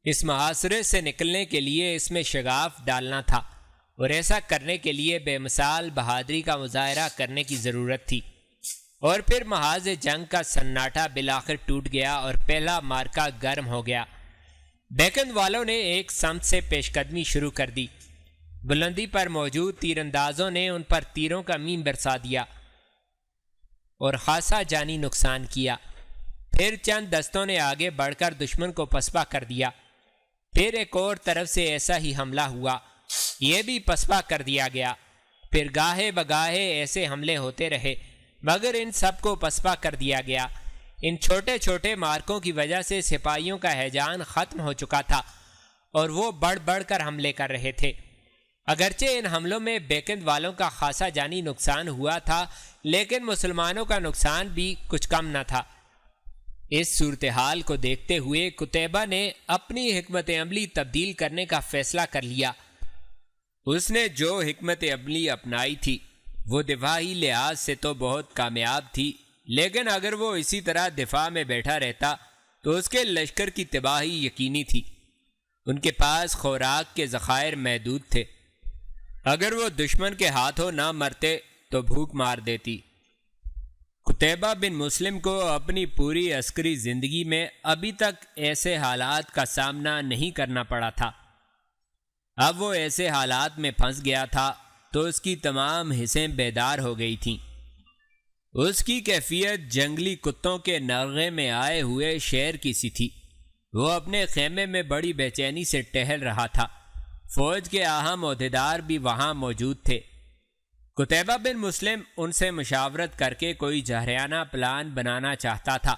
اس محاصرے سے نکلنے کے لیے اس میں شگاف ڈالنا تھا، اور ایسا کرنے کے لیے بے مثال بہادری کا مظاہرہ کرنے کی ضرورت تھی۔ اور پھر محاذ جنگ کا سناٹا بالآخر ٹوٹ گیا اور پہلا مارکا گرم ہو گیا۔ بیکن والوں نے ایک سمت سے پیش قدمی شروع کر دی۔ بلندی پر موجود تیر اندازوں نے ان پر تیروں کا میم برسا دیا اور خاصا جانی نقصان کیا۔ پھر چند دستوں نے آگے بڑھ کر دشمن کو پسپا کر دیا۔ پھر ایک اور طرف سے ایسا ہی حملہ ہوا، یہ بھی پسپا کر دیا گیا۔ پھر گاہے بگاہے ایسے حملے ہوتے رہے، مگر ان سب کو پسپا کر دیا گیا۔ ان چھوٹے چھوٹے مارکوں کی وجہ سے سپاہیوں کا ہیجان ختم ہو چکا تھا اور وہ بڑھ بڑھ کر حملے کر رہے تھے۔ اگرچہ ان حملوں میں بیکند والوں کا خاصا جانی نقصان ہوا تھا، لیکن مسلمانوں کا نقصان بھی کچھ کم نہ تھا۔ اس صورتحال کو دیکھتے ہوئے قتیبہ نے اپنی حکمت عملی تبدیل کرنے کا فیصلہ کر لیا۔ اس نے جو حکمت عملی اپنائی تھی وہ دفاعی لحاظ سے تو بہت کامیاب تھی، لیکن اگر وہ اسی طرح دفاع میں بیٹھا رہتا تو اس کے لشکر کی تباہی یقینی تھی۔ ان کے پاس خوراک کے ذخائر محدود تھے، اگر وہ دشمن کے ہاتھوں نہ مرتے تو بھوک مار دیتی۔ قتیبہ بن مسلم کو اپنی پوری عسکری زندگی میں ابھی تک ایسے حالات کا سامنا نہیں کرنا پڑا تھا۔ اب وہ ایسے حالات میں پھنس گیا تھا تو اس کی تمام حصیں بیدار ہو گئی تھیں۔ اس کی کیفیت جنگلی کتوں کے نرغے میں آئے ہوئے شیر کی سی تھی۔ وہ اپنے خیمے میں بڑی بے چینی سے ٹہل رہا تھا۔ فوج کے اہم عہدیدار بھی وہاں موجود تھے۔ قتیبہ بن مسلم ان سے مشاورت کر کے کوئی جہریانہ پلان بنانا چاہتا تھا۔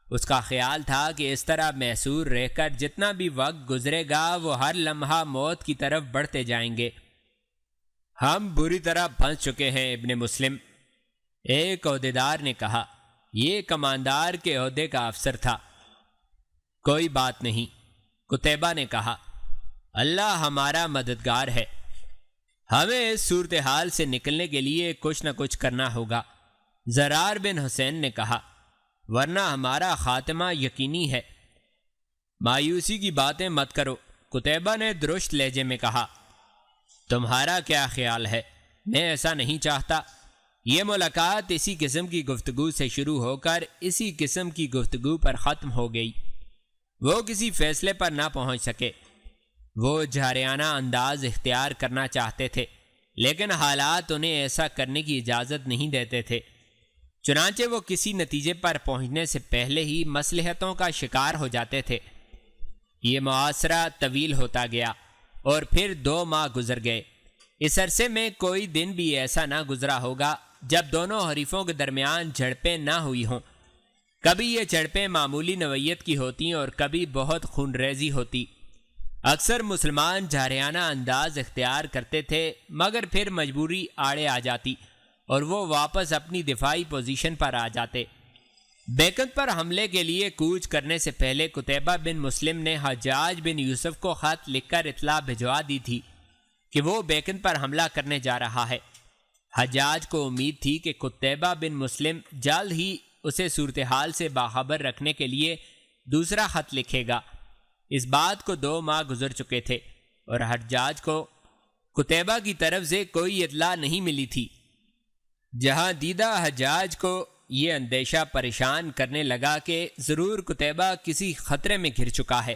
اس کا خیال تھا کہ اس طرح محصور رہ کر جتنا بھی وقت گزرے گا وہ ہر لمحہ موت کی طرف بڑھتے جائیں گے۔ ہم بری طرح پھنس چکے ہیں ابن مسلم، ایک عہدیدار نے کہا۔ یہ کماندار کے عہدے کا افسر تھا۔ کوئی بات نہیں، قتیبہ نے کہا، اللہ ہمارا مددگار ہے۔ ہمیں اس صورتحال سے نکلنے کے لیے کچھ نہ کچھ کرنا ہوگا۔ زرار بن حسین نے کہا، ورنہ ہمارا خاتمہ یقینی ہے۔ مایوسی کی باتیں مت کرو، قتیبہ نے درست لہجے میں کہا۔ تمہارا کیا خیال ہے؟ میں ایسا نہیں چاہتا۔ یہ ملاقات اسی قسم کی گفتگو سے شروع ہو کر اسی قسم کی گفتگو پر ختم ہو گئی۔ وہ کسی فیصلے پر نہ پہنچ سکے۔ وہ جارحانہ انداز اختیار کرنا چاہتے تھے، لیکن حالات انہیں ایسا کرنے کی اجازت نہیں دیتے تھے۔ چنانچہ وہ کسی نتیجے پر پہنچنے سے پہلے ہی مصلحتوں کا شکار ہو جاتے تھے۔ یہ محاصرہ طویل ہوتا گیا اور پھر 2 ماہ گزر گئے۔ اس عرصے میں کوئی دن بھی ایسا نہ گزرا ہوگا جب دونوں حریفوں کے درمیان جھڑپیں نہ ہوئی ہوں۔ کبھی یہ جھڑپیں معمولی نوعیت کی ہوتی اور کبھی بہت خون ریزی ہوتی۔ اکثر مسلمان جارحانہ انداز اختیار کرتے تھے، مگر پھر مجبوری آڑے آ جاتی اور وہ واپس اپنی دفاعی پوزیشن پر آ جاتے۔ بیکن پر حملے کے لیے کوچ کرنے سے پہلے قتیبہ بن مسلم نے حجاج بن یوسف کو خط لکھ کر اطلاع بھجوا دی تھی کہ وہ بیکن پر حملہ کرنے جا رہا ہے۔ حجاج کو امید تھی کہ قتیبہ بن مسلم جلد ہی اسے صورتحال سے باخبر رکھنے کے لیے دوسرا خط لکھے گا۔ اس بات کو 2 ماہ گزر چکے تھے اور حجاج کو قتیبہ کی طرف سے کوئی اطلاع نہیں ملی تھی۔ جہاں دیدہ حجاج کو یہ اندیشہ پریشان کرنے لگا کہ ضرور قتیبہ کسی خطرے میں گھر چکا ہے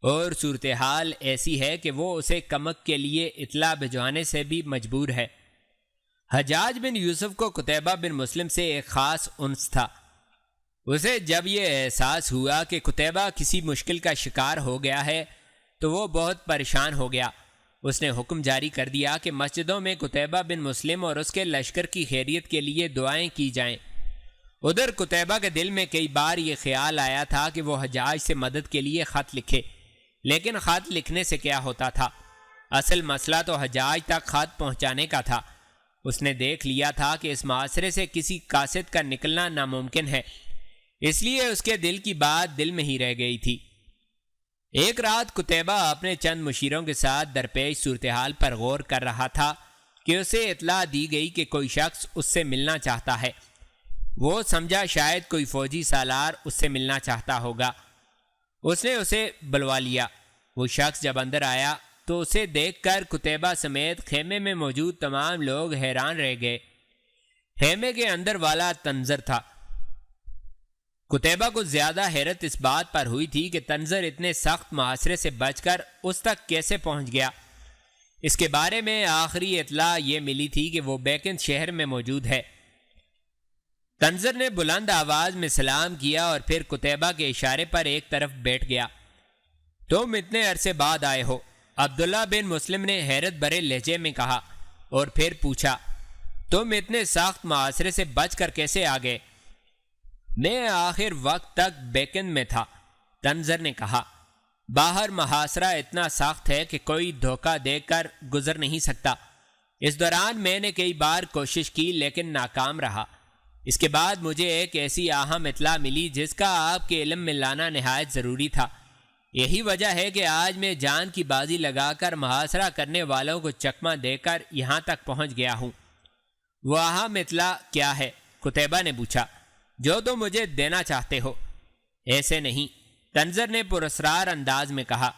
اور صورتحال ایسی ہے کہ وہ اسے کمک کے لیے اطلاع بھجوانے سے بھی مجبور ہے۔ حجاج بن یوسف کو قتیبہ بن مسلم سے ایک خاص انس تھا۔ اسے جب یہ احساس ہوا کہ قتیبہ کسی مشکل کا شکار ہو گیا ہے تو وہ بہت پریشان ہو گیا۔ اس نے حکم جاری کر دیا کہ مسجدوں میں قتیبہ بن مسلم اور اس کے لشکر کی خیریت کے لیے دعائیں کی جائیں۔ ادھر قتیبہ کے دل میں کئی بار یہ خیال آیا تھا کہ وہ حجاج سے مدد کے لیے خط لکھے، لیکن خط لکھنے سے کیا ہوتا تھا؟ اصل مسئلہ تو حجاج تک خط پہنچانے کا تھا۔ اس نے دیکھ لیا تھا کہ اس معاشرے سے کسی قاصد کا نکلنا ناممکن ہے، اس لیے اس کے دل کی بات دل میں ہی رہ گئی تھی۔ ایک رات قتیبہ اپنے چند مشیروں کے ساتھ درپیش صورتحال پر غور کر رہا تھا کہ اسے اطلاع دی گئی کہ کوئی شخص اس سے ملنا چاہتا ہے۔ وہ سمجھا شاید کوئی فوجی سالار اس سے ملنا چاہتا ہوگا۔ اس نے اسے بلوا لیا۔ وہ شخص جب اندر آیا تو اسے دیکھ کر قتیبہ سمیت خیمے میں موجود تمام لوگ حیران رہ گئے۔ خیمے کے اندر والا تنظر تھا۔ قتیبہ کو زیادہ حیرت اس بات پر ہوئی تھی کہ تنظر اتنے سخت محاصرے سے بچ کر اس تک کیسے پہنچ گیا۔ اس کے بارے میں آخری اطلاع یہ ملی تھی کہ وہ بیکن شہر میں موجود ہے۔ تنظر نے بلند آواز میں سلام کیا اور پھر قتیبہ کے اشارے پر ایک طرف بیٹھ گیا۔ تم اتنے عرصے بعد آئے ہو، عبداللہ بن مسلم نے حیرت بھرے لہجے میں کہا، اور پھر پوچھا، تم اتنے سخت محاصرے سے بچ کر کیسے آ گئے؟ میں آخر وقت تک بیکن میں تھا، تنظر نے کہا۔ باہر محاصرہ اتنا سخت ہے کہ کوئی دھوکہ دے کر گزر نہیں سکتا۔ اس دوران میں نے کئی بار کوشش کی لیکن ناکام رہا۔ اس کے بعد مجھے ایک ایسی اہم اطلاع ملی جس کا آپ کے علم میں لانا نہایت ضروری تھا۔ یہی وجہ ہے کہ آج میں جان کی بازی لگا کر محاصرہ کرنے والوں کو چکمہ دے کر یہاں تک پہنچ گیا ہوں۔ وہ اہم اطلاع کیا ہے؟ قتیبہ نے پوچھا۔ جو تم مجھے دینا چاہتے ہو۔ ایسے نہیں، تنظر نے پراسرار انداز میں کہا،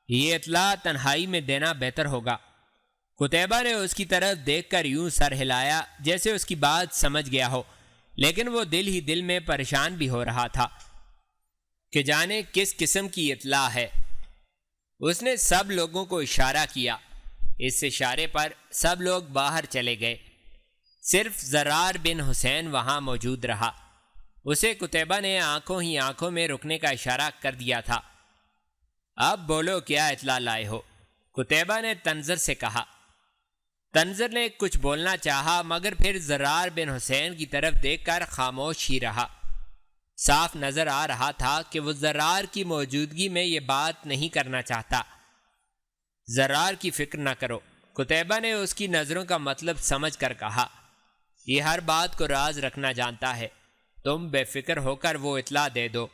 یہ اطلاع تنہائی میں دینا بہتر ہوگا۔ قتیبہ نے اس کی طرف دیکھ کر یوں سر ہلایا جیسے اس کی بات سمجھ گیا ہو، لیکن وہ دل ہی دل میں پریشان بھی ہو رہا تھا کہ جانے کس قسم کی اطلاع ہے۔ اس نے سب لوگوں کو اشارہ کیا۔ اس اشارے پر سب لوگ باہر چلے گئے۔ صرف زرار بن حسین وہاں موجود رہا۔ اسے قتیبہ نے آنکھوں ہی آنکھوں میں رکنے کا اشارہ کر دیا تھا۔ اب بولو کیا اطلاع لائے ہو؟ قتیبہ نے تنظر سے کہا۔ تنظر نے کچھ بولنا چاہا مگر پھر زرار بن حسین کی طرف دیکھ کر خاموش ہی رہا۔ صاف نظر آ رہا تھا کہ وہ زرار کی موجودگی میں یہ بات نہیں کرنا چاہتا۔ زرار کی فکر نہ کرو، قتیبہ نے اس کی نظروں کا مطلب سمجھ کر کہا۔ یہ ہر بات کو راز رکھنا جانتا ہے، تم بے فکر ہو کر وہ اطلاع دے دو۔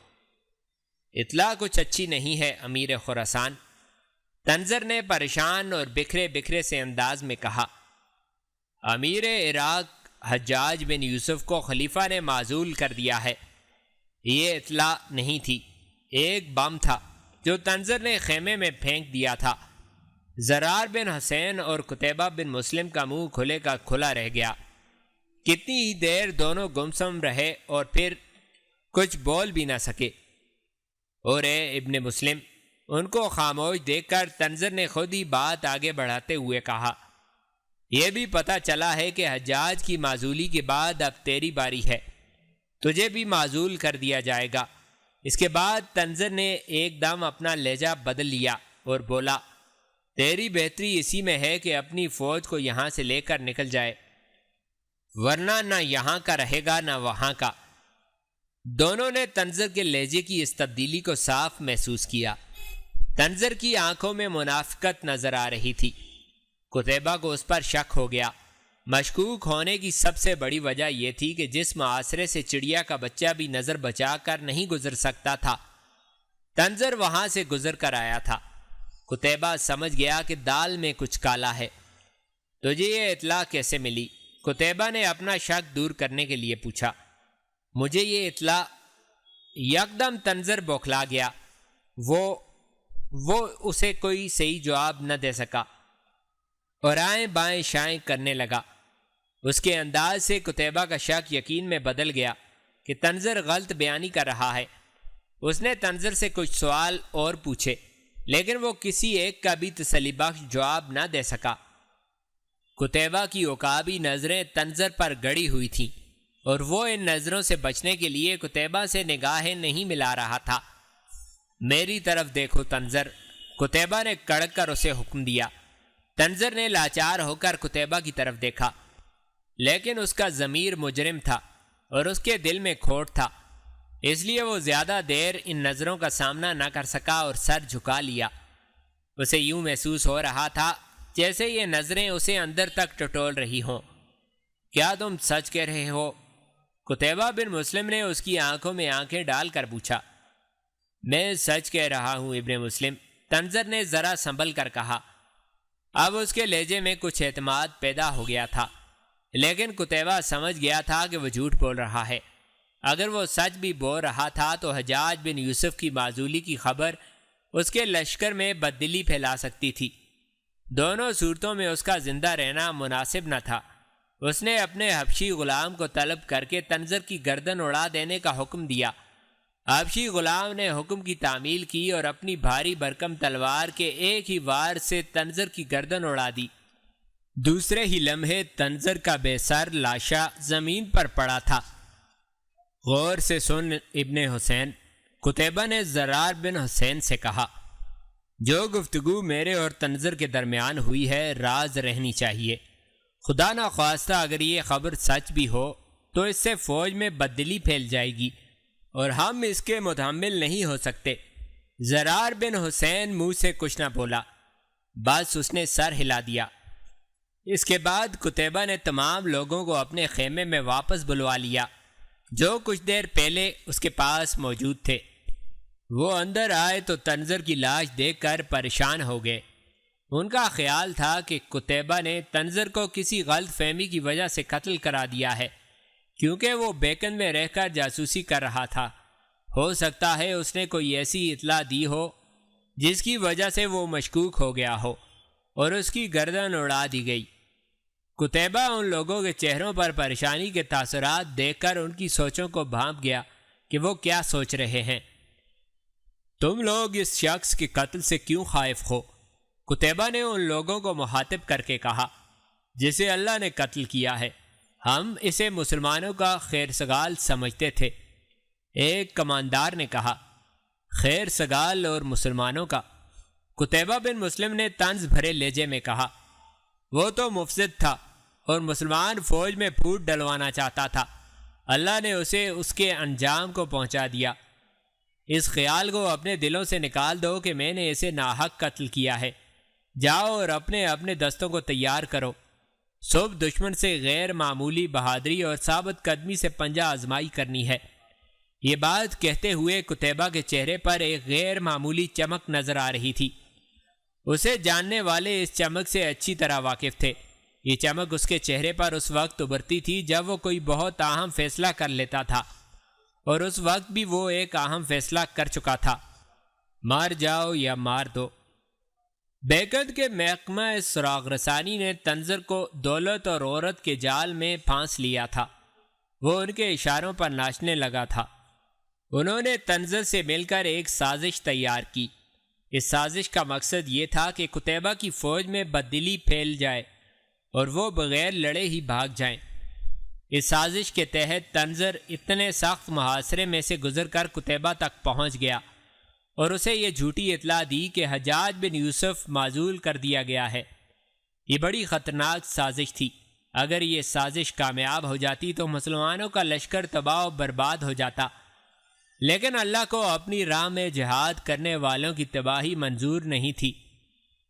اطلاع کچھ اچھی نہیں ہے امیر خراسان، تنظر نے پریشان اور بکھرے بکھرے سے انداز میں کہا۔ امیر عراق حجاج بن یوسف کو خلیفہ نے معزول کر دیا ہے۔ یہ اطلاع نہیں تھی، ایک بم تھا جو تنظر نے خیمے میں پھینک دیا تھا۔ زرار بن حسین اور قتیبہ بن مسلم کا منہ کھلے کا کھلا رہ گیا۔ کتنی ہی دیر دونوں گمسم رہے اور پھر کچھ بول بھی نہ سکے۔ اور اے ابن مسلم، ان کو خاموش دیکھ کر تنظر نے خود ہی بات آگے بڑھاتے ہوئے کہا، یہ بھی پتہ چلا ہے کہ حجاج کی معزولی کے بعد اب تیری باری ہے، تجھے بھی معزول کر دیا جائے گا۔ اس کے بعد تنظر نے ایک دم اپنا لہجہ بدل لیا اور بولا، تیری بہتری اسی میں ہے کہ اپنی فوج کو یہاں سے لے کر نکل جائے، ورنہ نہ یہاں کا رہے گا نہ وہاں کا۔ دونوں نے تنظر کے لہجے کی اس تبدیلی کو صاف محسوس کیا۔ تنظر کی آنکھوں میں منافقت نظر آ رہی تھی۔ قتیبہ کو اس پر شک ہو گیا۔ مشکوک ہونے کی سب سے بڑی وجہ یہ تھی کہ جس معاشرے سے چڑیا کا بچہ بھی نظر بچا کر نہیں گزر سکتا تھا، تنظر وہاں سے گزر کر آیا تھا۔ قتیبہ سمجھ گیا کہ دال میں کچھ کالا ہے۔ تجھے یہ اطلاع کیسے ملی؟ قتیبہ نے اپنا شک دور کرنے کے لیے پوچھا۔ مجھے یہ اطلاع، یکدم تنظر بوکھلا گیا۔ وہ اسے کوئی صحیح جواب نہ دے سکا اور آئیں بائیں شائیں کرنے لگا۔ اس کے انداز سے قتیبہ کا شک یقین میں بدل گیا کہ تنظر غلط بیانی کر رہا ہے۔ اس نے تنظر سے کچھ سوال اور پوچھے لیکن وہ کسی ایک کا بھی تسلی بخش جواب نہ دے سکا۔ قتیبہ کی عقابی نظریں تنظر پر گڑی ہوئی تھیں اور وہ ان نظروں سے بچنے کے لیے قتیبہ سے نگاہیں نہیں ملا رہا تھا۔ میری طرف دیکھو تنظر، قتیبہ نے کڑک کر اسے حکم دیا۔ تنظر نے لاچار ہو کر قتیبہ کی طرف دیکھا، لیکن اس کا ضمیر مجرم تھا اور اس کے دل میں کھوٹ تھا، اس لیے وہ زیادہ دیر ان نظروں کا سامنا نہ کر سکا اور سر جھکا لیا۔ اسے یوں محسوس ہو رہا تھا جیسے یہ نظریں اسے اندر تک ٹٹول رہی ہوں۔ کیا تم سچ کہہ رہے ہو؟ قتیبہ بن مسلم نے اس کی آنکھوں میں آنکھیں ڈال کر پوچھا۔ میں سچ کہہ رہا ہوں ابن مسلم، تنظر نے ذرا سنبھل کر کہا۔ اب اس کے لہجے میں کچھ اعتماد پیدا ہو گیا تھا، لیکن قتیبہ سمجھ گیا تھا کہ وہ جھوٹ بول رہا ہے۔ اگر وہ سچ بھی بول رہا تھا تو حجاج بن یوسف کی معزولی کی خبر اس کے لشکر میں بددلی پھیلا سکتی تھی۔ دونوں صورتوں میں اس کا زندہ رہنا مناسب نہ تھا۔ اس نے اپنے حبشی غلام کو طلب کر کے تنظر کی گردن اڑا دینے کا حکم دیا۔ حبشی غلام نے حکم کی تعمیل کی اور اپنی بھاری بھرکم تلوار کے ایک ہی وار سے تنظر کی گردن اڑا دی۔ دوسرے ہی لمحے تنظر کا بے سر لاشا زمین پر پڑا تھا۔ غور سے سن ابن حسین، قتیبہ نے زرار بن حسین سے کہا، جو گفتگو میرے اور تنظر کے درمیان ہوئی ہے راز رہنی چاہیے۔ خدا نخواستہ اگر یہ خبر سچ بھی ہو تو اس سے فوج میں بددلی پھیل جائے گی اور ہم اس کے متحمل نہیں ہو سکتے۔ زرار بن حسین منہ سے کچھ نہ بولا، بس اس نے سر ہلا دیا۔ اس کے بعد قتیبہ نے تمام لوگوں کو اپنے خیمے میں واپس بلوا لیا جو کچھ دیر پہلے اس کے پاس موجود تھے۔ وہ اندر آئے تو تنظر کی لاش دیکھ کر پریشان ہو گئے۔ ان کا خیال تھا کہ قتیبہ نے تنظر کو کسی غلط فہمی کی وجہ سے قتل کرا دیا ہے، کیونکہ وہ بیکن میں رہ کر جاسوسی کر رہا تھا۔ ہو سکتا ہے اس نے کوئی ایسی اطلاع دی ہو جس کی وجہ سے وہ مشکوک ہو گیا ہو اور اس کی گردن اڑا دی گئی۔ قتیبہ ان لوگوں کے چہروں پر پریشانی کے تاثرات دیکھ کر ان کی سوچوں کو بھانپ گیا کہ وہ کیا سوچ رہے ہیں۔ تم لوگ اس شخص کے قتل سے کیوں خائف ہو؟ قتیبہ نے ان لوگوں کو مخاطب کر کے کہا جسے اللہ نے قتل کیا ہے۔ ہم اسے مسلمانوں کا خیر سگال سمجھتے تھے۔ ایک کماندار نے کہا، خیر سگال اور مسلمانوں کا؟ قتیبہ بن مسلم نے طنز بھرے لہجے میں کہا، وہ تو مفسد تھا اور مسلمان فوج میں پھوٹ ڈلوانا چاہتا تھا۔ اللہ نے اسے اس کے انجام کو پہنچا دیا۔ اس خیال کو اپنے دلوں سے نکال دو کہ میں نے اسے ناحق قتل کیا ہے۔ جاؤ اور اپنے اپنے دستوں کو تیار کرو۔ صبح دشمن سے غیر معمولی بہادری اور ثابت قدمی سے پنجہ آزمائی کرنی ہے۔ یہ بات کہتے ہوئے قتیبہ کے چہرے پر ایک غیر معمولی چمک نظر آ رہی تھی۔ اسے جاننے والے اس چمک سے اچھی طرح واقف تھے۔ یہ چمک اس کے چہرے پر اس وقت ابھرتی تھی جب وہ کوئی بہت اہم فیصلہ کر لیتا تھا، اور اس وقت بھی وہ ایک اہم فیصلہ کر چکا تھا، مار جاؤ یا مار دو۔ بیکند کے محکمہ سراغ رسانی نے تنظر کو دولت اور عورت کے جال میں پھانس لیا تھا۔ وہ ان کے اشاروں پر ناچنے لگا تھا۔ انہوں نے تنظر سے مل کر ایک سازش تیار کی۔ اس سازش کا مقصد یہ تھا کہ قتیبہ کی فوج میں بددلی پھیل جائے اور وہ بغیر لڑے ہی بھاگ جائیں۔ اس سازش کے تحت تنظر اتنے سخت محاصرے میں سے گزر کر قتیبہ تک پہنچ گیا اور اسے یہ جھوٹی اطلاع دی کہ حجاج بن یوسف معزول کر دیا گیا ہے۔ یہ بڑی خطرناک سازش تھی۔ اگر یہ سازش کامیاب ہو جاتی تو مسلمانوں کا لشکر تباہ و برباد ہو جاتا، لیکن اللہ کو اپنی راہ میں جہاد کرنے والوں کی تباہی منظور نہیں تھی۔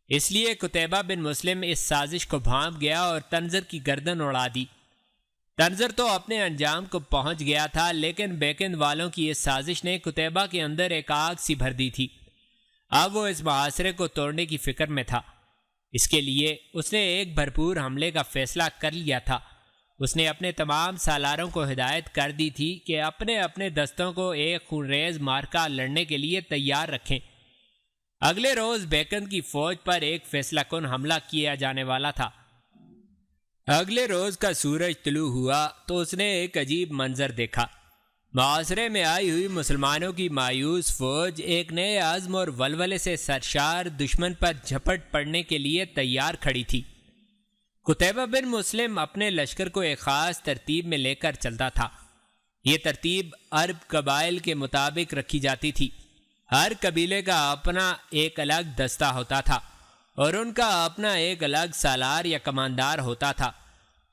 اس لیے قتیبہ بن مسلم اس سازش کو بھانپ گیا اور تنظر کی گردن اڑا دی۔ تنظر تو اپنے انجام کو پہنچ گیا تھا، لیکن بیکند والوں کی اس سازش نے قتیبہ کے اندر ایک آگ سی بھر دی تھی۔ اب وہ اس محاصرے کو توڑنے کی فکر میں تھا۔ اس کے لیے اس نے ایک بھرپور حملے کا فیصلہ کر لیا تھا۔ اس نے اپنے تمام سالاروں کو ہدایت کر دی تھی کہ اپنے اپنے دستوں کو ایک خونریز مارکا لڑنے کے لیے تیار رکھیں۔ اگلے روز بیکند کی فوج پر ایک فیصلہ کن حملہ کیا جانے والا تھا۔ اگلے روز کا سورج طلوع ہوا تو اس نے ایک عجیب منظر دیکھا۔ معاشرے میں آئی ہوئی مسلمانوں کی مایوس فوج ایک نئے عزم اور ولولے سے سرشار دشمن پر جھپٹ پڑنے کے لیے تیار کھڑی تھی۔ قتیبہ بن مسلم اپنے لشکر کو ایک خاص ترتیب میں لے کر چلتا تھا۔ یہ ترتیب عرب قبائل کے مطابق رکھی جاتی تھی۔ ہر قبیلے کا اپنا ایک الگ دستہ ہوتا تھا اور ان کا اپنا ایک الگ سالار یا کماندار ہوتا تھا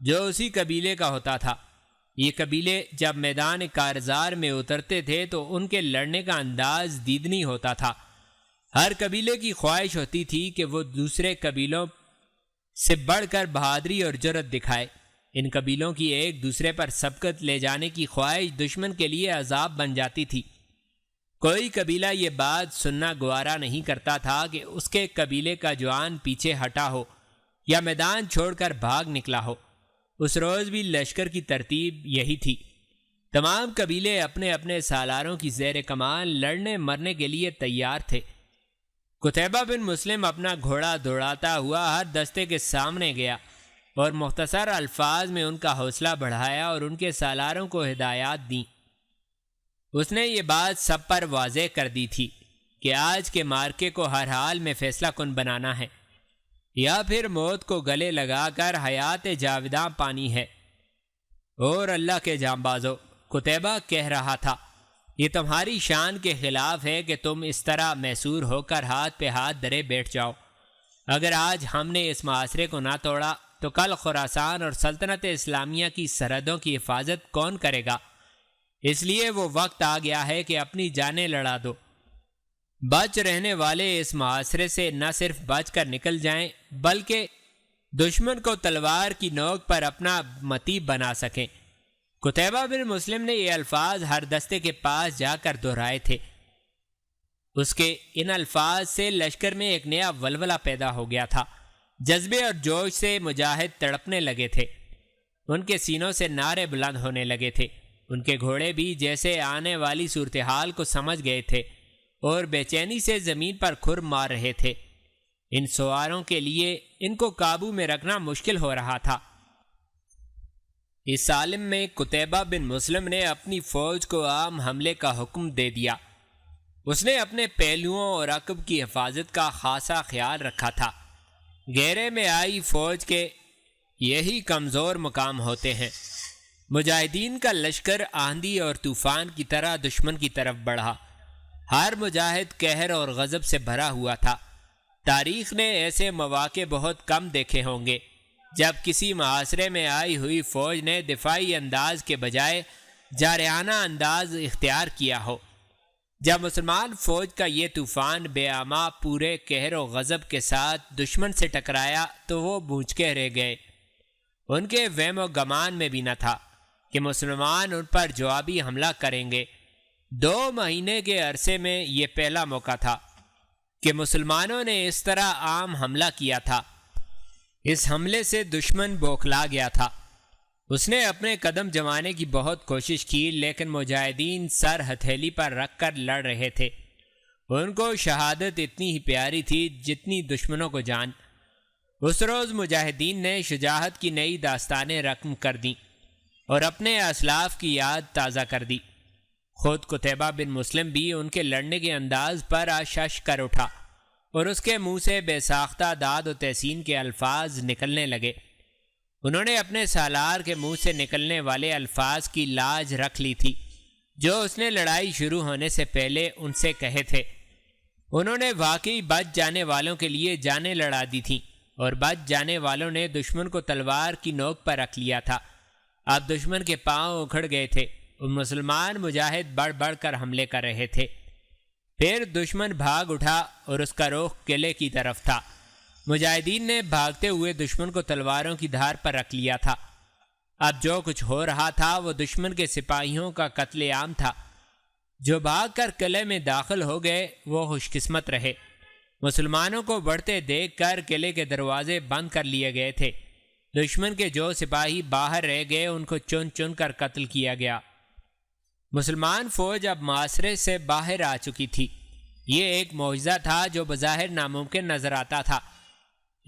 جو اسی قبیلے کا ہوتا تھا۔ یہ قبیلے جب میدان کارزار میں اترتے تھے تو ان کے لڑنے کا انداز دیدنی ہوتا تھا۔ ہر قبیلے کی خواہش ہوتی تھی کہ وہ دوسرے قبیلوں سے بڑھ کر بہادری اور جرأت دکھائے۔ ان قبیلوں کی ایک دوسرے پر سبقت لے جانے کی خواہش دشمن کے لیے عذاب بن جاتی تھی۔ کوئی قبیلہ یہ بات سننا گوارا نہیں کرتا تھا کہ اس کے قبیلے کا جوان پیچھے ہٹا ہو یا میدان چھوڑ کر بھاگ نکلا ہو۔ اس روز بھی لشکر کی ترتیب یہی تھی۔ تمام قبیلے اپنے اپنے سالاروں کی زیر کمان لڑنے مرنے کے لیے تیار تھے۔ قتیبہ بن مسلم اپنا گھوڑا دوڑاتا ہوا ہر دستے کے سامنے گیا اور مختصر الفاظ میں ان کا حوصلہ بڑھایا اور ان کے سالاروں کو ہدایات دیں۔ اس نے یہ بات سب پر واضح کر دی تھی کہ آج کے مارکے کو ہر حال میں فیصلہ کن بنانا ہے یا پھر موت کو گلے لگا کر حیات جاوداں پانی ہے۔ اور اللہ کے جانبازو، قتیبہ کہہ رہا تھا، یہ تمہاری شان کے خلاف ہے کہ تم اس طرح محصور ہو کر ہاتھ پہ ہاتھ دھرے بیٹھ جاؤ۔ اگر آج ہم نے اس معاشرے کو نہ توڑا تو کل خراسان اور سلطنت اسلامیہ کی سرحدوں کی حفاظت کون کرے گا؟ اس لیے وہ وقت آ گیا ہے کہ اپنی جانیں لڑا دو۔ بچ رہنے والے اس معاشرے سے نہ صرف بچ کر نکل جائیں بلکہ دشمن کو تلوار کی نوک پر اپنا متی بنا سکیں۔ قتیبہ بن مسلم نے یہ الفاظ ہر دستے کے پاس جا کر دہرائے تھے۔ اس کے ان الفاظ سے لشکر میں ایک نیا ولولہ پیدا ہو گیا تھا۔ جذبے اور جوش سے مجاہد تڑپنے لگے تھے۔ ان کے سینوں سے نعرے بلند ہونے لگے تھے۔ ان کے گھوڑے بھی جیسے آنے والی صورتحال کو سمجھ گئے تھے اور بے چینی سے زمین پر کھر مار رہے تھے۔ ان سواروں کے لیے ان کو قابو میں رکھنا مشکل ہو رہا تھا۔ اس عالم میں قتیبہ بن مسلم نے اپنی فوج کو عام حملے کا حکم دے دیا۔ اس نے اپنے پہلوؤں اور عقب کی حفاظت کا خاصا خیال رکھا تھا۔ گھیرے میں آئی فوج کے یہی کمزور مقام ہوتے ہیں۔ مجاہدین کا لشکر آندھی اور طوفان کی طرح دشمن کی طرف بڑھا۔ ہر مجاہد قہر اور غضب سے بھرا ہوا تھا۔ تاریخ نے ایسے مواقع بہت کم دیکھے ہوں گے جب کسی محاصرے میں آئی ہوئی فوج نے دفاعی انداز کے بجائے جارحانہ انداز اختیار کیا ہو۔ جب مسلمان فوج کا یہ طوفان بے اما پورے قہر و غضب کے ساتھ دشمن سے ٹکرایا تو وہ بوجھ رہ گئے۔ ان کے وہم و گمان میں بھی نہ تھا کہ مسلمان ان پر جوابی حملہ کریں گے۔ 2 مہینے کے عرصے میں یہ پہلا موقع تھا کہ مسلمانوں نے اس طرح عام حملہ کیا تھا۔ اس حملے سے دشمن بوکھلا گیا تھا۔ اس نے اپنے قدم جمانے کی بہت کوشش کی لیکن مجاہدین سر ہتھیلی پر رکھ کر لڑ رہے تھے۔ ان کو شہادت اتنی ہی پیاری تھی جتنی دشمنوں کو جان۔ اس روز مجاہدین نے شجاعت کی نئی داستانیں رقم کر دیں اور اپنے اسلاف کی یاد تازہ کر دی۔ خود قتیبہ بن مسلم بھی ان کے لڑنے کے انداز پر آشش کر اٹھا اور اس کے منہ سے بے ساختہ داد و تحسین کے الفاظ نکلنے لگے۔ انہوں نے اپنے سالار کے منہ سے نکلنے والے الفاظ کی لاج رکھ لی تھی جو اس نے لڑائی شروع ہونے سے پہلے ان سے کہے تھے۔ انہوں نے واقعی بچ جانے والوں کے لیے جانیں لڑا دی تھیں اور بچ جانے والوں نے دشمن کو تلوار کی نوک پر رکھ لیا تھا۔ اب دشمن کے پاؤں اکھڑ گئے تھے۔ مسلمان مجاہد بڑھ بڑھ کر حملے کر رہے تھے۔ پھر دشمن بھاگ اٹھا اور اس کا رخ قلعے کی طرف تھا۔ مجاہدین نے بھاگتے ہوئے دشمن کو تلواروں کی دھار پر رکھ لیا تھا۔ اب جو کچھ ہو رہا تھا وہ دشمن کے سپاہیوں کا قتل عام تھا۔ جو بھاگ کر قلعے میں داخل ہو گئے وہ خوش قسمت رہے۔ مسلمانوں کو بڑھتے دیکھ کر قلعے کے دروازے بند کر لیے گئے تھے۔ دشمن کے جو سپاہی باہر رہ گئے ان کو چن چن کر قتل کیا گیا۔ مسلمان فوج اب معاشرے سے باہر آ چکی تھی۔ یہ ایک معجزہ تھا جو بظاہر ناممکن نظر آتا تھا،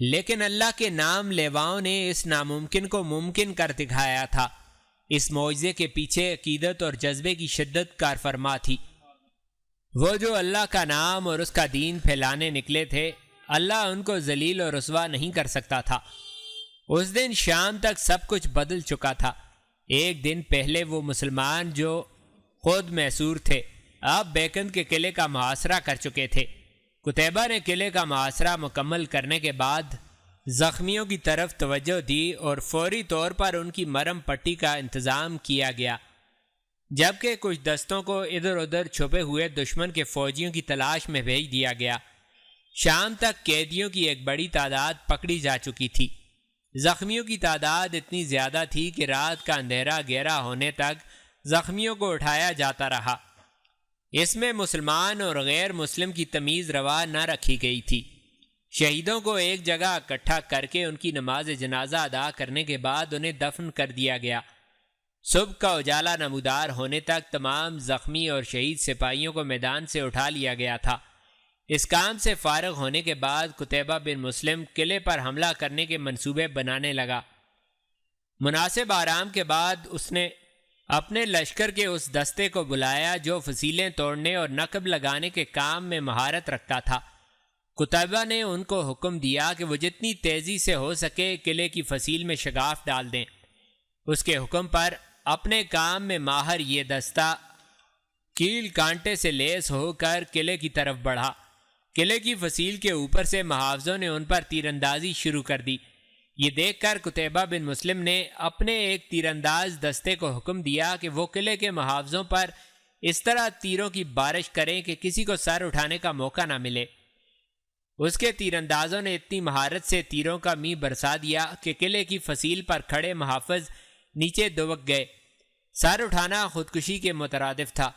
لیکن اللہ کے نام لیواؤں نے اس ناممکن کو ممکن کر دکھایا تھا۔ اس معجزے کے پیچھے عقیدت اور جذبے کی شدت کار فرما تھی۔ وہ جو اللہ کا نام اور اس کا دین پھیلانے نکلے تھے، اللہ ان کو ذلیل اور رسوا نہیں کر سکتا تھا۔ اس دن شام تک سب کچھ بدل چکا تھا۔ ایک دن پہلے وہ مسلمان جو خود محصور تھے اب بیکند کے قلعے کا محاصرہ کر چکے تھے۔ قتیبہ نے قلعے کا محاصرہ مکمل کرنے کے بعد زخمیوں کی طرف توجہ دی اور فوری طور پر ان کی مرہم پٹی کا انتظام کیا گیا، جبکہ کچھ دستوں کو ادھر ادھر چھپے ہوئے دشمن کے فوجیوں کی تلاش میں بھیج دیا گیا۔ شام تک قیدیوں کی ایک بڑی تعداد پکڑی جا چکی تھی۔ زخمیوں کی تعداد اتنی زیادہ تھی کہ رات کا اندھیرا گہرا ہونے تک زخمیوں کو اٹھایا جاتا رہا۔ اس میں مسلمان اور غیر مسلم کی تمیز روا نہ رکھی گئی تھی۔ شہیدوں کو ایک جگہ اکٹھا کر کے ان کی نماز جنازہ ادا کرنے کے بعد انہیں دفن کر دیا گیا۔ صبح کا اجالا نمودار ہونے تک تمام زخمی اور شہید سپاہیوں کو میدان سے اٹھا لیا گیا تھا۔ اس کام سے فارغ ہونے کے بعد قتیبہ بن مسلم قلعے پر حملہ کرنے کے منصوبے بنانے لگا۔ مناسب آرام کے بعد اس نے اپنے لشکر کے اس دستے کو بلایا جو فصیلیں توڑنے اور نقب لگانے کے کام میں مہارت رکھتا تھا۔ قتیبہ نے ان کو حکم دیا کہ وہ جتنی تیزی سے ہو سکے قلعے کی فصیل میں شگاف ڈال دیں۔ اس کے حکم پر اپنے کام میں ماہر یہ دستہ کیل کانٹے سے لیس ہو کر قلعے کی طرف بڑھا۔ قلعے کی فصیل کے اوپر سے محافظوں نے ان پر تیر اندازی شروع کر دی۔ یہ دیکھ کر قتیبہ بن مسلم نے اپنے ایک تیر انداز دستے کو حکم دیا کہ وہ قلعے کے محافظوں پر اس طرح تیروں کی بارش کریں کہ کسی کو سر اٹھانے کا موقع نہ ملے۔ اس کے تیر اندازوں نے اتنی مہارت سے تیروں کا می برسا دیا کہ قلعے کی فصیل پر کھڑے محافظ نیچے دبک گئے۔ سر اٹھانا خودکشی کے مترادف تھا۔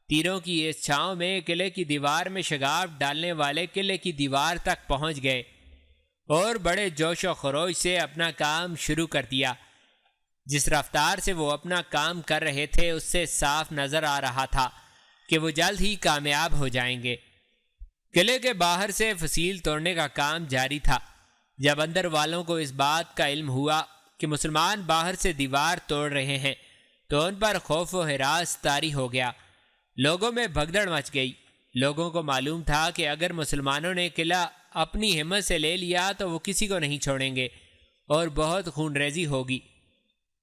تیروں کی اس چھاؤں میں قلعے کی دیوار میں شگاف ڈالنے والے قلعے کی دیوار تک پہنچ گئے اور بڑے جوش و خروش سے اپنا کام شروع کر دیا۔ جس رفتار سے وہ اپنا کام کر رہے تھے اس سے صاف نظر آ رہا تھا کہ وہ جلد ہی کامیاب ہو جائیں گے۔ قلعے کے باہر سے فصیل توڑنے کا کام جاری تھا۔ جب اندر والوں کو اس بات کا علم ہوا کہ مسلمان باہر سے دیوار توڑ رہے ہیں تو ان پر خوف و ہراس طاری ہو گیا۔ لوگوں میں بھگدڑ مچ گئی۔ لوگوں کو معلوم تھا کہ اگر مسلمانوں نے قلعہ اپنی ہمت سے لے لیا تو وہ کسی کو نہیں چھوڑیں گے اور بہت خون ریزی ہوگی۔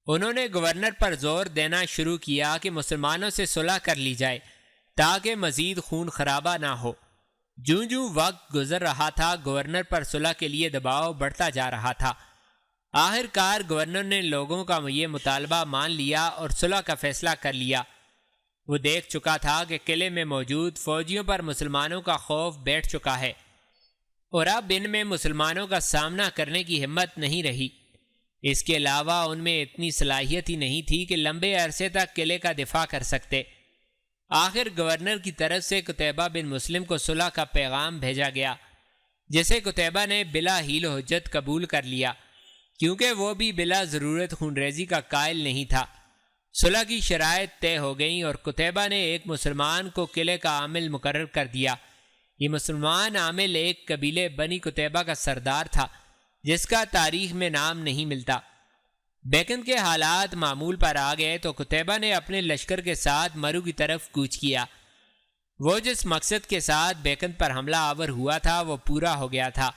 انہوں نے گورنر پر زور دینا شروع کیا کہ مسلمانوں سے صلح کر لی جائے تاکہ مزید خون خرابہ نہ ہو۔ جوں جوں وقت گزر رہا تھا گورنر پر صلح کے لیے دباؤ بڑھتا جا رہا تھا۔ آخر کار گورنر نے لوگوں کا یہ مطالبہ مان لیا اور صلح کا فیصلہ کر لیا۔ وہ دیکھ چکا تھا کہ قلعے میں موجود فوجیوں پر مسلمانوں کا خوف بیٹھ چکا ہے اور اب ان میں مسلمانوں کا سامنا کرنے کی ہمت نہیں رہی۔ اس کے علاوہ ان میں اتنی صلاحیت ہی نہیں تھی کہ لمبے عرصے تک قلعے کا دفاع کر سکتے۔ آخر گورنر کی طرف سے قتیبہ بن مسلم کو صلح کا پیغام بھیجا گیا، جسے قتیبہ نے بلا حیل و حجت قبول کر لیا، کیونکہ وہ بھی بلا ضرورت خون ریزی کا قائل نہیں تھا۔ صلح کی شرائط طے ہو گئیں اور قتیبہ نے ایک مسلمان کو قلعے کا عامل مقرر کر دیا۔ یہ مسلمان عامل ایک قبیلے بنی قتیبہ کا سردار تھا جس کا تاریخ میں نام نہیں ملتا۔ بیکن کے حالات معمول پر آ گئے تو قتیبہ نے اپنے لشکر کے ساتھ مرو کی طرف کوچ کیا۔ وہ جس مقصد کے ساتھ بیکن پر حملہ آور ہوا تھا وہ پورا ہو گیا تھا۔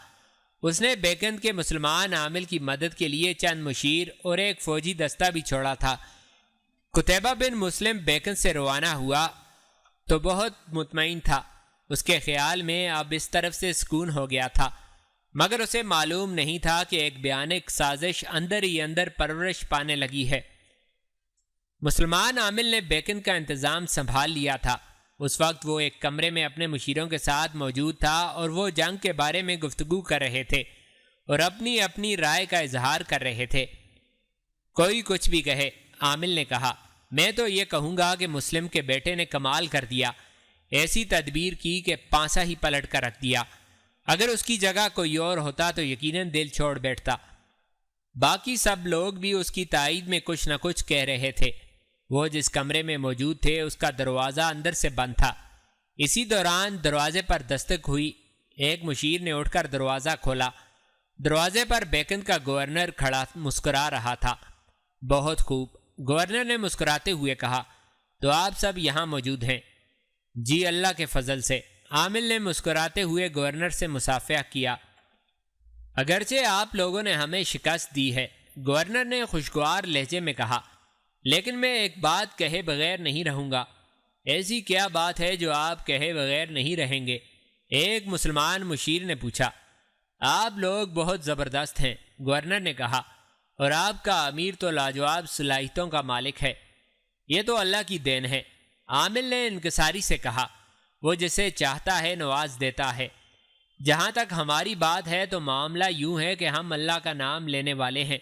اس نے بیکن کے مسلمان عامل کی مدد کے لیے چند مشیر اور ایک فوجی دستہ بھی چھوڑا تھا۔ قتیبہ بن مسلم بیکن سے روانہ ہوا تو بہت مطمئن تھا۔ اس کے خیال میں اب اس طرف سے سکون ہو گیا تھا، مگر اسے معلوم نہیں تھا کہ ایک بھیانک سازش اندر ہی اندر پرورش پانے لگی ہے۔ مسلمان عامل نے بیکن کا انتظام سنبھال لیا تھا۔ اس وقت وہ ایک کمرے میں اپنے مشیروں کے ساتھ موجود تھا اور وہ جنگ کے بارے میں گفتگو کر رہے تھے اور اپنی اپنی رائے کا اظہار کر رہے تھے۔ کوئی کچھ بھی کہے، عامل نے کہا، میں تو یہ کہوں گا کہ مسلم کے بیٹے نے کمال کر دیا، ایسی تدبیر کی کہ پانسا ہی پلٹ کر رکھ دیا۔ اگر اس کی جگہ کوئی اور ہوتا تو یقیناً دل چھوڑ بیٹھتا۔ باقی سب لوگ بھی اس کی تائید میں کچھ نہ کچھ کہہ رہے تھے۔ وہ جس کمرے میں موجود تھے اس کا دروازہ اندر سے بند تھا۔ اسی دوران دروازے پر دستک ہوئی۔ ایک مشیر نے اٹھ کر دروازہ کھولا۔ دروازے پر بیکن کا گورنر کھڑا مسکرا رہا تھا۔ بہت خوب، گورنر نے مسکراتے ہوئے کہا، تو آپ سب یہاں موجود ہیں؟ جی، اللہ کے فضل سے، عامل نے مسکراتے ہوئے گورنر سے مصافحہ کیا۔ اگرچہ آپ لوگوں نے ہمیں شکست دی ہے، گورنر نے خوشگوار لہجے میں کہا، لیکن میں ایک بات کہے بغیر نہیں رہوں گا۔ ایسی کیا بات ہے جو آپ کہے بغیر نہیں رہیں گے؟ ایک مسلمان مشیر نے پوچھا۔ آپ لوگ بہت زبردست ہیں، گورنر نے کہا، اور آپ کا امیر تو لاجواب صلاحیتوں کا مالک ہے۔ یہ تو اللہ کی دین ہے، عامل نے انکساری سے کہا۔ وہ جسے چاہتا ہے نواز دیتا ہے۔ جہاں تک ہماری بات ہے تو معاملہ یوں ہے کہ ہم اللہ کا نام لینے والے ہیں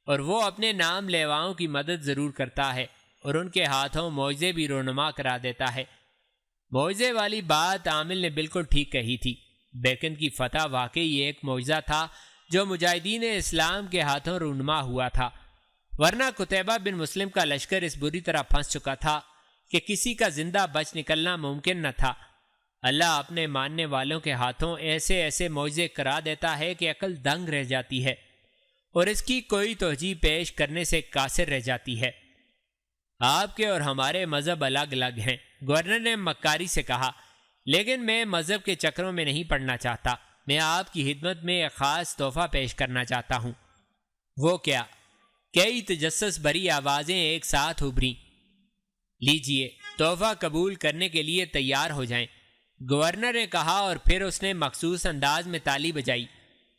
اور وہ اپنے نام لیواؤں کی مدد ضرور کرتا ہے اور ان کے ہاتھوں معجزے بھی رونما کرا دیتا ہے۔ معجزے والی بات عامل نے بالکل ٹھیک کہی تھی۔ بیکن کی فتح واقعی ایک معجزہ تھا جو مجاہدین اسلام کے ہاتھوں رونما ہوا تھا۔ ورنہ قتیبہ بن مسلم کا لشکر اس بری طرح پھنس چکا تھا کہ کسی کا زندہ بچ نکلنا ممکن نہ تھا۔ اللہ اپنے ماننے والوں کے ہاتھوں ایسے ایسے معجزے کرا دیتا ہے کہ عقل دنگ رہ جاتی ہے اور اس کی کوئی توجیہ پیش کرنے سے قاصر رہ جاتی ہے۔ آپ کے اور ہمارے مذہب الگ الگ ہیں، گورنر نے مکاری سے کہا، لیکن میں مذہب کے چکروں میں نہیں پڑنا چاہتا۔ میں آپ کی خدمت میں ایک خاص تحفہ پیش کرنا چاہتا ہوں۔ وہ کیا؟ کئی تجسس بھری آوازیں ایک ساتھ ابھریں۔ لیجئے، تحفہ قبول کرنے کے لیے تیار ہو جائیں، گورنر نے کہا، اور پھر اس نے مخصوص انداز میں تالی بجائی۔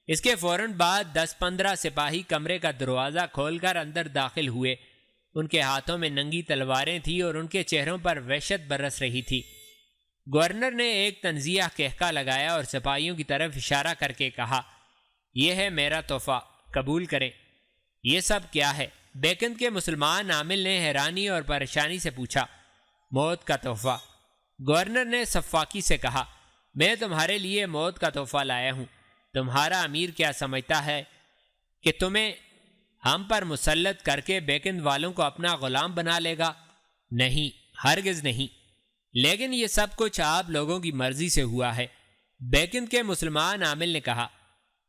اس کے فوراً بعد 10-15 سپاہی کمرے کا دروازہ کھول کر اندر داخل ہوئے۔ ان کے ہاتھوں میں ننگی تلواریں تھیں اور ان کے چہروں پر وحشت برس رہی تھی۔ گورنر نے ایک طنزیہ قہقہ لگایا اور سپاہیوں کی طرف اشارہ کر کے کہا، یہ ہے میرا تحفہ، قبول کریں۔ یہ سب کیا ہے؟ بیکند کے مسلمان عامل نے حیرانی اور پریشانی سے پوچھا۔ موت کا تحفہ، گورنر نے سفاکی سے کہا، میں تمہارے لیے موت کا تحفہ لایا ہوں۔ تمہارا امیر کیا سمجھتا ہے کہ تمہیں ہم پر مسلط کر کے بیکند والوں کو اپنا غلام بنا لے گا؟ نہیں، ہرگز نہیں، لیکن یہ سب کچھ آپ لوگوں کی مرضی سے ہوا ہے۔ بیکند کے مسلمان عامل نے کہا،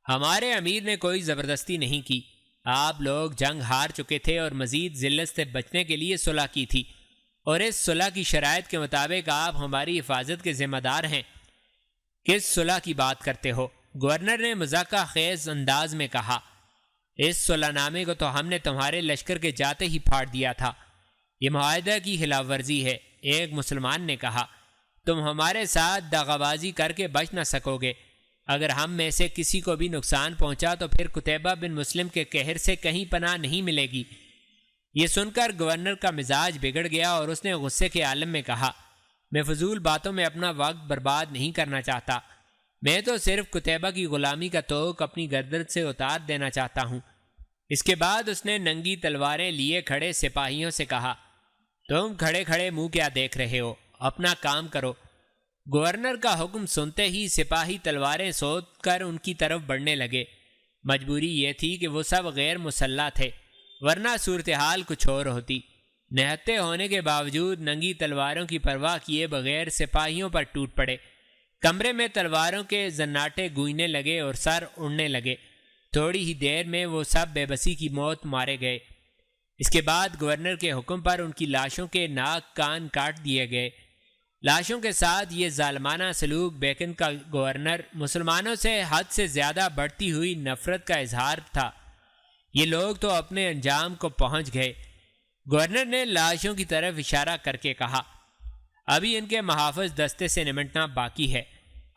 ہمارے امیر نے کوئی زبردستی نہیں کی، آپ لوگ جنگ ہار چکے تھے اور مزید ذلت سے بچنے کے لیے صلح کی تھی، اور اس صلح کی شرائط کے مطابق آپ ہماری حفاظت کے ذمہ دار ہیں۔ کس صلح کی بات کرتے ہو؟ گورنر نے مذاقہ خیز انداز میں کہا، اس صلح نامے کو تو ہم نے تمہارے لشکر کے جاتے ہی پھاڑ دیا تھا۔ یہ معاہدہ کی خلاف ورزی ہے۔ ایک مسلمان نے کہا، تم ہمارے ساتھ دغابازی کر کے بچ نہ سکو گے۔ اگر ہم میں سے کسی کو بھی نقصان پہنچا تو پھر قتیبہ بن مسلم کے قہر سے کہیں پناہ نہیں ملے گی۔ یہ سن کر گورنر کا مزاج بگڑ گیا اور اس نے غصے کے عالم میں کہا، میں فضول باتوں میں اپنا وقت برباد نہیں کرنا چاہتا، میں تو صرف قتیبہ کی غلامی کا توق اپنی گردن سے اتار دینا چاہتا ہوں۔ اس کے بعد اس نے ننگی تلواریں لیے کھڑے سپاہیوں سے کہا، تم کھڑے کھڑے منہ کیا دیکھ رہے ہو؟ اپنا کام کرو۔ گورنر کا حکم سنتے ہی سپاہی تلواریں سوت کر ان کی طرف بڑھنے لگے۔ مجبوری یہ تھی کہ وہ سب غیر مسلح تھے، ورنہ صورتحال کچھ اور ہوتی۔ نہتے ہونے کے باوجود ننگی تلواروں کی پرواہ کیے بغیر سپاہیوں پر ٹوٹ پڑے۔ کمرے میں تلواروں کے زناٹے گونجنے لگے اور سر اڑنے لگے۔ تھوڑی ہی دیر میں وہ سب بے بسی کی موت مارے گئے۔ اس کے بعد گورنر کے حکم پر ان کی لاشوں کے ناک کان کاٹ دیے گئے۔ لاشوں کے ساتھ یہ ظالمانہ سلوک بیکند کا گورنر مسلمانوں سے حد سے زیادہ بڑھتی ہوئی نفرت کا اظہار تھا۔ یہ لوگ تو اپنے انجام کو پہنچ گئے۔ گورنر نے لاشوں کی طرف اشارہ کر کے کہا، ابھی ان کے محافظ دستے سے نمٹنا باقی ہے،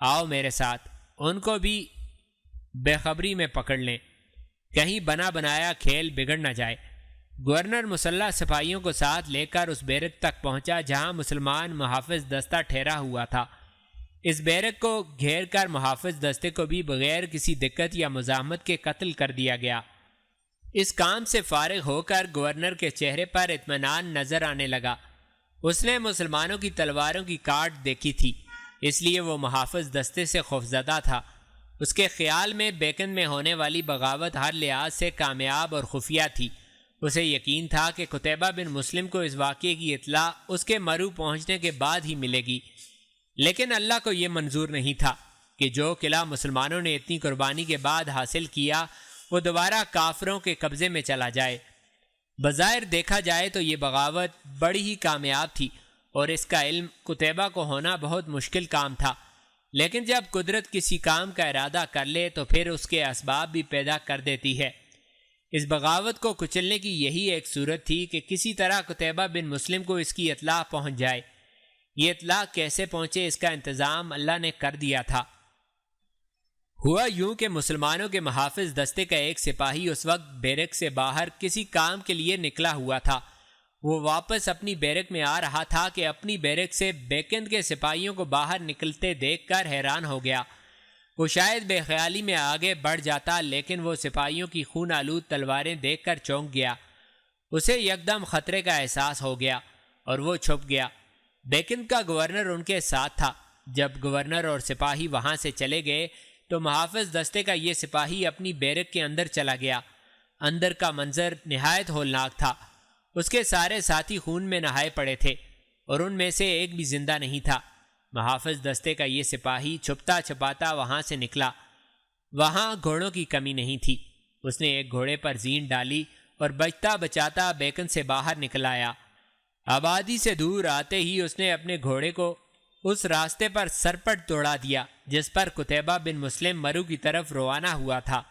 آؤ میرے ساتھ، ان کو بھی بے خبری میں پکڑ لیں، کہیں بنا بنایا کھیل بگڑ نہ جائے۔ گورنر مسلح سپاہیوں کو ساتھ لے کر اس بیرک تک پہنچا جہاں مسلمان محافظ دستہ ٹھہرا ہوا تھا۔ اس بیرک کو گھیر کر محافظ دستے کو بھی بغیر کسی دقت یا مزاحمت کے قتل کر دیا گیا۔ اس کام سے فارغ ہو کر گورنر کے چہرے پر اطمینان نظر آنے لگا۔ اس نے مسلمانوں کی تلواروں کی کاٹ دیکھی تھی، اس لیے وہ محافظ دستے سے خوفزدہ تھا۔ اس کے خیال میں بیکند میں ہونے والی بغاوت ہر لحاظ سے کامیاب اور خفیہ تھی۔ اسے یقین تھا کہ قتیبہ بن مسلم کو اس واقعے کی اطلاع اس کے مرو پہنچنے کے بعد ہی ملے گی، لیکن اللہ کو یہ منظور نہیں تھا کہ جو قلعہ مسلمانوں نے اتنی قربانی کے بعد حاصل کیا وہ دوبارہ کافروں کے قبضے میں چلا جائے۔ بظاہر دیکھا جائے تو یہ بغاوت بڑی ہی کامیاب تھی اور اس کا علم قتیبہ کو ہونا بہت مشکل کام تھا، لیکن جب قدرت کسی کام کا ارادہ کر لے تو پھر اس کے اسباب بھی پیدا کر دیتی ہے۔ اس بغاوت کو کچلنے کی یہی ایک صورت تھی کہ کسی طرح قتیبہ بن مسلم کو اس کی اطلاع پہنچ جائے۔ یہ اطلاع کیسے پہنچے اس کا انتظام اللہ نے کر دیا تھا۔ ہوا یوں کہ مسلمانوں کے محافظ دستے کا ایک سپاہی اس وقت بیرک سے باہر کسی کام کے لیے نکلا ہوا تھا۔ وہ واپس اپنی بیرک میں آ رہا تھا کہ اپنی بیرک سے بیکند کے سپاہیوں کو باہر نکلتے دیکھ کر حیران ہو گیا۔ وہ شاید بے خیالی میں آگے بڑھ جاتا، لیکن وہ سپاہیوں کی خون آلود تلواریں دیکھ کر چونک گیا۔ اسے یکدم خطرے کا احساس ہو گیا اور وہ چھپ گیا۔ بیکند کا گورنر ان کے ساتھ تھا۔ جب گورنر اور سپاہی وہاں سے چلے گئے تو محافظ دستے کا یہ سپاہی اپنی بیرک کے اندر چلا گیا۔ اندر کا منظر نہایت ہولناک تھا۔ اس کے سارے ساتھی خون میں نہائے پڑے تھے اور ان میں سے ایک بھی زندہ نہیں تھا۔ محافظ دستے کا یہ سپاہی چھپتا چھپاتا وہاں سے نکلا۔ وہاں گھوڑوں کی کمی نہیں تھی۔ اس نے ایک گھوڑے پر زین ڈالی اور بچتا بچاتا بیکن سے باہر نکل آیا۔ آبادی سے دور آتے ہی اس نے اپنے گھوڑے کو اس راستے پر سرپٹ دوڑا دیا جس پر قتیبہ بن مسلم مرو کی طرف روانہ ہوا تھا۔